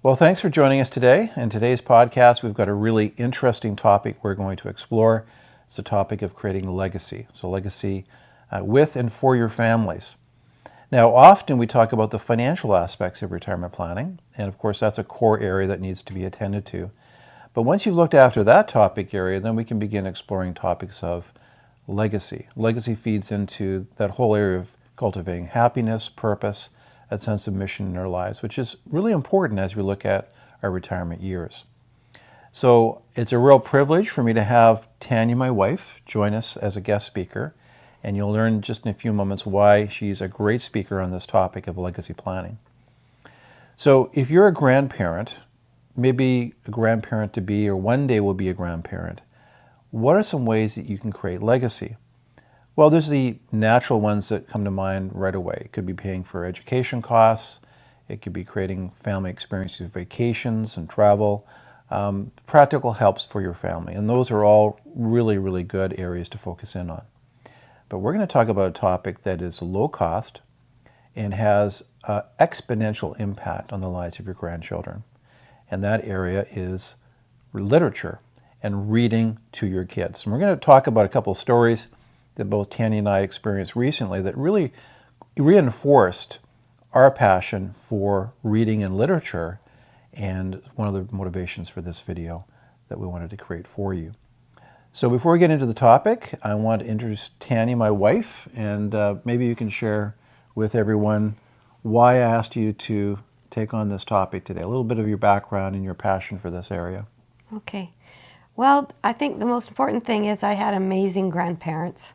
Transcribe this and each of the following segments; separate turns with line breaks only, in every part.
Well, thanks for joining us today. In today's podcast, we've got a really interesting topic we're going to explore. It's the topic of creating a legacy. So legacy with and for your families. Now, often we talk about the financial aspects of retirement planning, and of course that's a core area that needs to be attended to. But once you've looked after that topic area, then we can begin exploring topics of legacy. Legacy feeds into that whole area of cultivating happiness, purpose, that sense of mission in our lives, which is really important as we look at our retirement years. So it's a real privilege for me to have Tanya, my wife, join us as a guest speaker, and you'll learn just in a few moments why she's a great speaker on this topic of legacy planning. So if you're a grandparent, maybe a grandparent to be, or one day will be a grandparent, what are some ways that you can create legacy? Well, there's the natural ones that come to mind right away. It could be paying for education costs. It could be creating family experiences, vacations and travel, practical helps for your family. And those are all really, really good areas to focus in on. But we're going to talk about a topic that is low cost and has exponential impact on the lives of your grandchildren. And that area is literature and reading to your kids. And we're going to talk about a couple of stories that both Tanya and I experienced recently that really reinforced our passion for reading and literature, and one of the motivations for this video that we wanted to create for you. So before we get into the topic, I want to introduce Tanya, my wife, and maybe you can share with everyone why I asked you to take on this topic today, a little bit of your background and your passion for this area.
Okay. Well, I think the most important thing is I had amazing grandparents.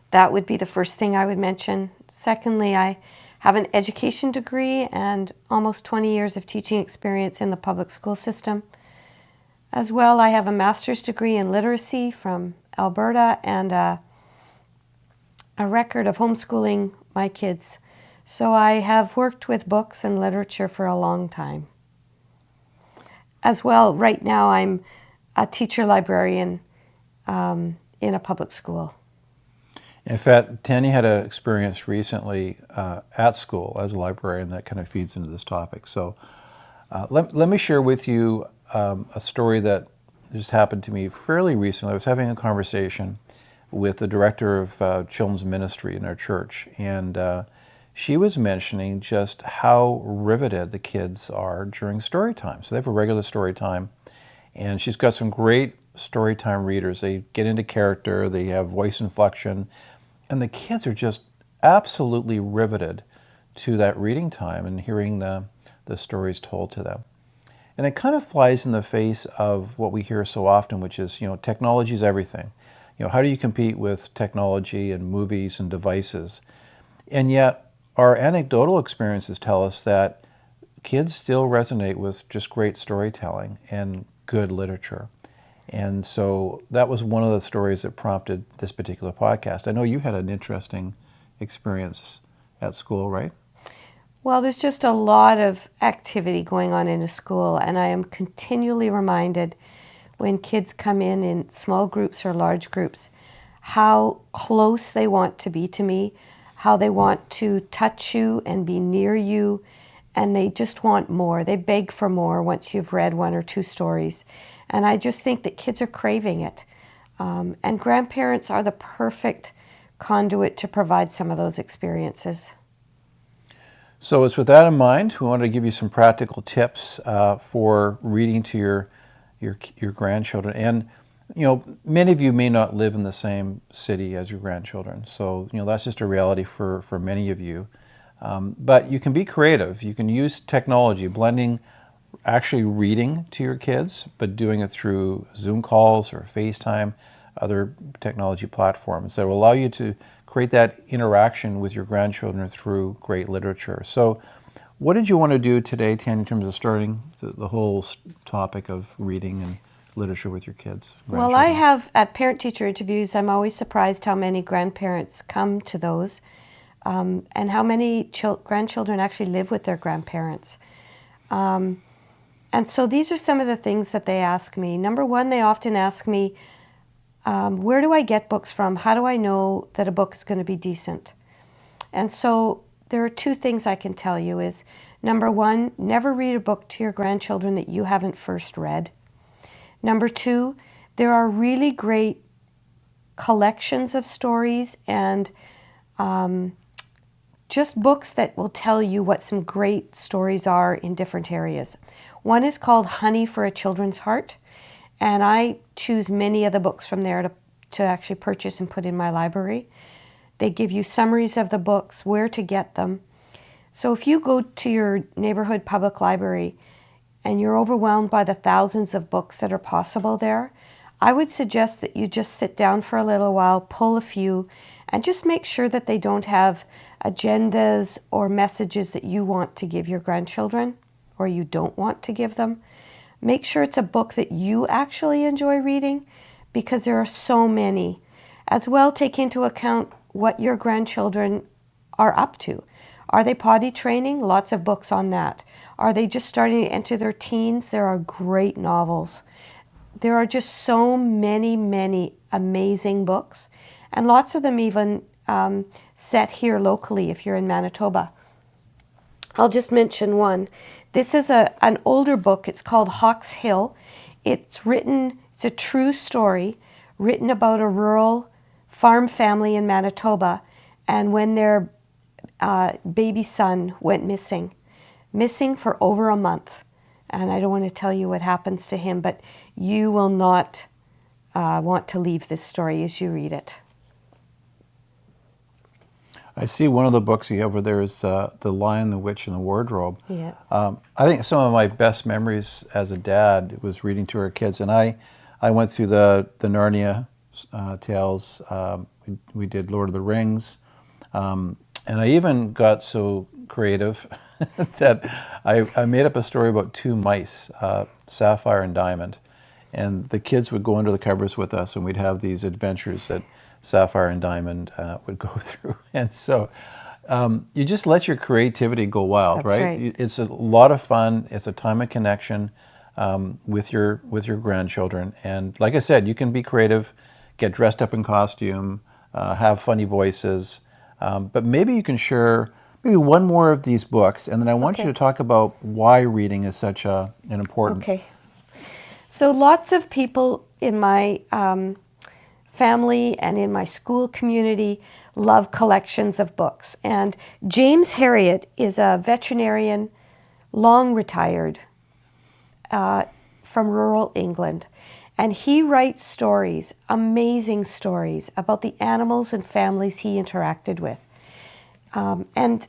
That would be the first thing I would mention. Secondly, I have an education degree and almost 20 years of teaching experience in the public school system. As well, I have a master's degree in literacy from Alberta and a record of homeschooling my kids. So I have worked with books and literature for a long time. As well, right now I'm a teacher librarian in a public school.
In fact, Tanya had an experience recently at school as a librarian that kind of feeds into this topic. So let me share with you a story that just happened to me fairly recently. I was having a conversation with the director of children's ministry in our church, and she was mentioning just how riveted the kids are during story time. So they have a regular story time, and she's got some great story time readers. They get into character, they have voice inflection, and the kids are just absolutely riveted to that reading time and hearing the stories told to them. And it kind of flies in the face of what we hear so often, which is, technology is everything. How do you compete with technology and movies and devices? And yet, our anecdotal experiences tell us that kids still resonate with just great storytelling and good literature. And so that was one of the stories that prompted this particular podcast. I know you had an interesting experience at school, right?
Well, there's just a lot of activity going on in a school, and I am continually reminded when kids come in small groups or large groups, how close they want to be to me, how they want to touch you and be near you, and they just want more. They beg for more once you've read one or two stories. And I just think that kids are craving it. And grandparents are the perfect conduit to provide some of those experiences.
So it's with that in mind, we wanted to give you some practical tips for reading to your grandchildren. And many of you may not live in the same city as your grandchildren. So that's just a reality for many of you. But you can be creative. You can use technology, blending actually reading to your kids, but doing it through Zoom calls or FaceTime, other technology platforms that will allow you to create that interaction with your grandchildren through great literature. So what did you want to do today, Tanya, in terms of starting the whole topic of reading and literature with your kids?
Well, I have, at parent-teacher interviews, I'm always surprised how many grandparents come to those and how many grandchildren actually live with their grandparents. And so these are some of the things that they ask me. Number one, they often ask me, where do I get books from? How do I know that a book is going to be decent? And so there are two things I can tell you is, Number one, never read a book to your grandchildren that you haven't first read. Number two, there are really great collections of stories and just books that will tell you what some great stories are in different areas. One is called Honey for a Children's Heart, and I choose many of the books from there to actually purchase and put in my library. They give you summaries of the books, where to get them. So if you go to your neighborhood public library and you're overwhelmed by the thousands of books that are possible there, I would suggest that you just sit down for a little while, pull a few, and just make sure that they don't have agendas or messages that you want to give your grandchildren or you don't want to give them. Make sure it's a book that you actually enjoy reading, because there are so many. As well, take into account what your grandchildren are up to. Are they potty training? Lots of books on that. Are they just starting to enter their teens? There are great novels. There are just so many, many amazing books, and lots of them even set here locally if you're in Manitoba. I'll just mention one. This is an older book. It's called Hocks Hill. It's a true story written about a rural farm family in Manitoba, and when their baby son went missing for over a month. And I don't want to tell you what happens to him, but you will not want to leave this story as you read it.
I see one of the books you have over there is The Lion, the Witch, and the Wardrobe.
Yeah.
I think some of my best memories as a dad was reading to our kids, and I went through the Narnia Tales. We did Lord of the Rings, and I even got so creative that I made up a story about two mice, Sapphire and Diamond, and the kids would go under the covers with us, and we'd have these adventures that Sapphire and Diamond would go through. And so you just let your creativity go wild.
That's
right? It's a lot of fun. It's a time of connection with your grandchildren. And like I said, you can be creative, get dressed up in costume, have funny voices, but maybe you can share maybe one more of these books, and then I want you to talk about why reading is such an important...
Okay. So lots of people in my family and in my school community love collections of books. And James Harriot is a veterinarian, long retired, from rural England. And he writes stories, amazing stories, about the animals and families he interacted with. And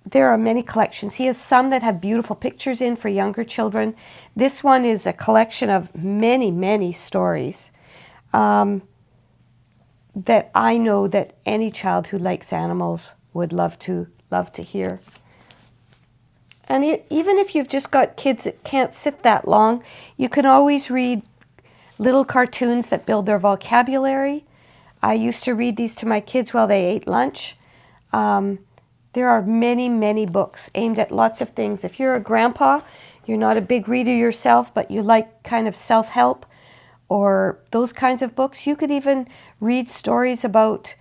there are many collections. He has some that have beautiful pictures in for younger children. This one is a collection of many, many stories that I know that any child who likes animals would love to hear. And even if you've just got kids that can't sit that long, you can always read little cartoons that build their vocabulary. I used to read these to my kids while they ate lunch. There are many, many books aimed at lots of things. If you're a grandpa, you're not a big reader yourself, but you like kind of self-help or those kinds of books, you could even read stories about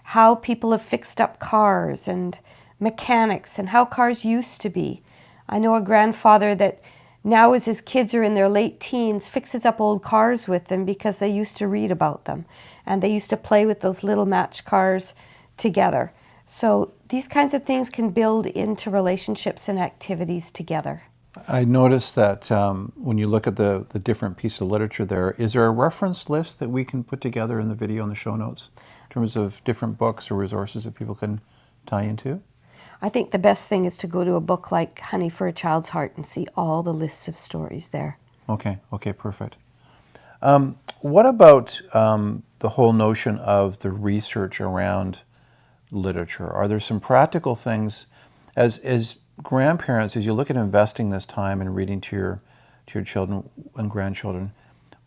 how people have fixed up cars and mechanics and how cars used to be. I know a grandfather that now, as his kids are in their late teens, fixes up old cars with them because they used to read about them and they used to play with those little match cars together. So these kinds of things can build into relationships and activities together.
I noticed that when you look at the different pieces of literature there, is there a reference list that we can put together in the video in the show notes in terms of different books or resources that people can tie into?
I think the best thing is to go to a book like Honey for a Child's Heart and see all the lists of stories there. Okay,
perfect. What about the whole notion of the research around literature? Are there some practical things as grandparents, as you look at investing this time in reading to your children and grandchildren,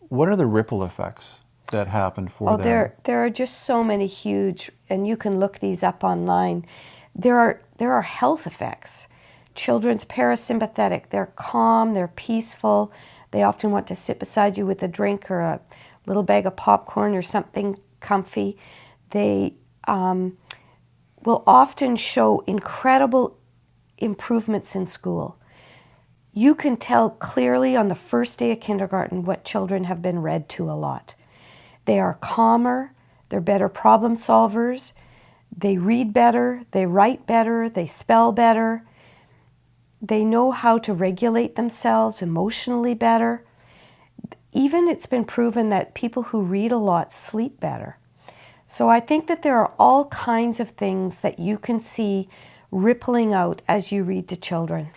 what are the ripple effects that happen for them?
There are just so many huge, and you can look these up online. There are health effects. Children's parasympathetic, they're calm, they're peaceful. They often want to sit beside you with a drink or a little bag of popcorn or something comfy. They will often show incredible improvements in school. You can tell clearly on the first day of kindergarten what children have been read to a lot. They are calmer, they're better problem solvers, they read better, they write better, they spell better, they know how to regulate themselves emotionally better. Even it's been proven that people who read a lot sleep better. So I think that there are all kinds of things that you can see rippling out as you read to children.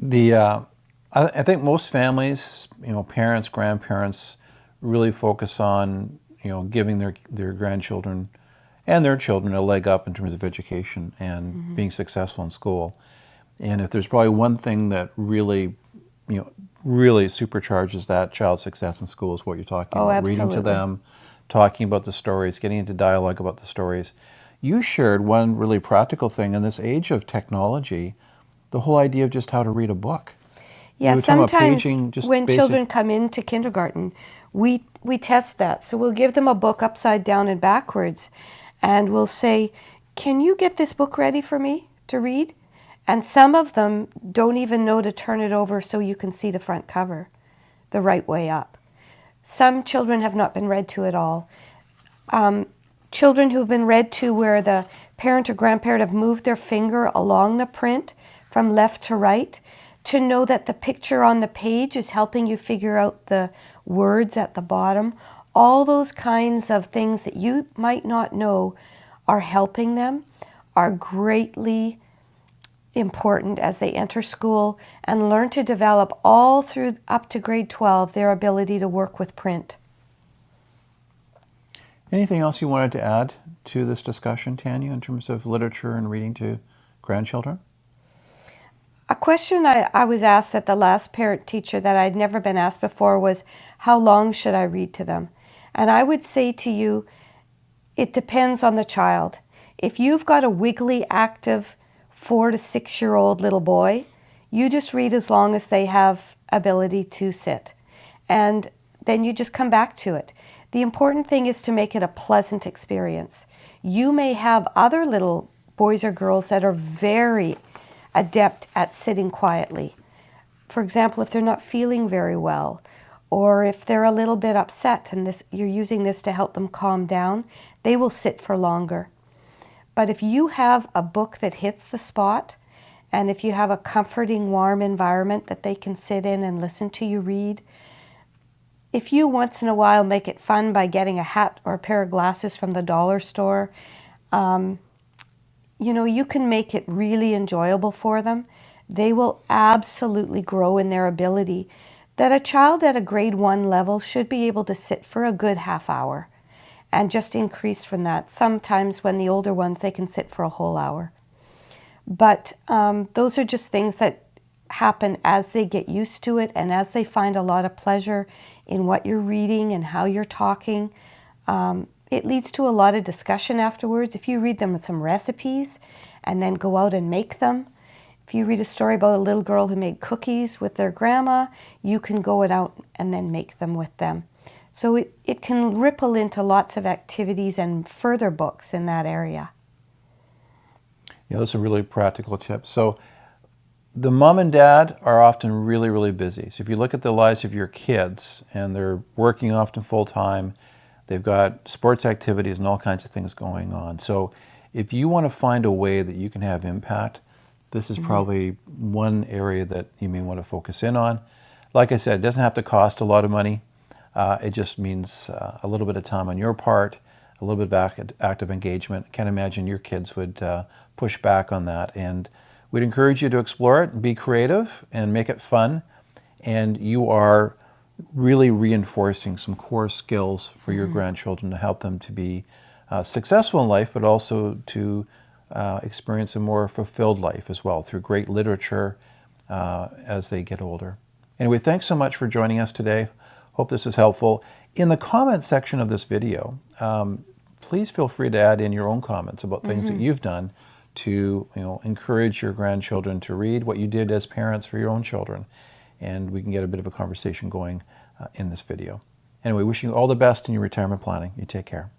I think most families, parents, grandparents, really focus on, giving their grandchildren and their children a leg up in terms of education and being successful in school. And if there's probably one thing that really supercharges that child's success in school is what you're talking about.
Absolutely.
Reading to them, talking about the stories, getting into dialogue about the stories. You shared one really practical thing in this age of technology, the whole idea of just how to read a book.
Yeah, sometimes when children come into kindergarten, we test that. So we'll give them a book upside down and backwards, and we'll say, can you get this book ready for me to read? And some of them don't even know to turn it over so you can see the front cover the right way up. Some children have not been read to at all. Children who've been read to where the parent or grandparent have moved their finger along the print from left to right to know that the picture on the page is helping you figure out the words at the bottom. All those kinds of things that you might not know are helping them are greatly important as they enter school and learn to develop all through up to grade 12 their ability to work with print.
Anything else you wanted to add to this discussion, Tanya, in terms of literature and reading to grandchildren?
A question I was asked at the last parent teacher that I'd never been asked before was, how long should I read to them? And I would say to you, it depends on the child. If you've got a wiggly, active 4 to 6 year old little boy, you just read as long as they have ability to sit. And then you just come back to it. The important thing is to make it a pleasant experience. You may have other little boys or girls that are very adept at sitting quietly. For example, if they're not feeling very well, or if they're a little bit upset and you're using this to help them calm down, they will sit for longer. But if you have a book that hits the spot, and if you have a comforting, warm environment that they can sit in and listen to you read, if you once in a while make it fun by getting a hat or a pair of glasses from the dollar store, you can make it really enjoyable for them. They will absolutely grow in their ability that a child at a grade 1 level should be able to sit for a good half hour and just increase from that. Sometimes when the older ones, they can sit for a whole hour. But those are just things that happen as they get used to it and as they find a lot of pleasure in what you're reading and how you're talking. It leads to a lot of discussion afterwards. If you read them some recipes and then go out and make them. If you read a story about a little girl who made cookies with their grandma, you can go out and then make them with them. So it can ripple into lots of activities and further books in that area.
Yeah, those are really practical tips. So the mom and dad are often really, really busy. So if you look at the lives of your kids, and they're working often full-time, they've got sports activities and all kinds of things going on. So if you want to find a way that you can have impact, this is probably one area that you may want to focus in on. Like I said, it doesn't have to cost a lot of money. It just means a little bit of time on your part, a little bit of active engagement. I can't imagine your kids would push back on that. And we'd encourage you to explore it, be creative, and make it fun. And you are really reinforcing some core skills for your grandchildren to help them to be successful in life, but also to experience a more fulfilled life as well through great literature as they get older. Anyway, thanks so much for joining us today. Hope this is helpful. In the comment section of this video, please feel free to add in your own comments about things that you've done to encourage your grandchildren to read, what you did as parents for your own children, and we can get a bit of a conversation going in this video. Anyway, wishing you all the best in your retirement planning. You take care.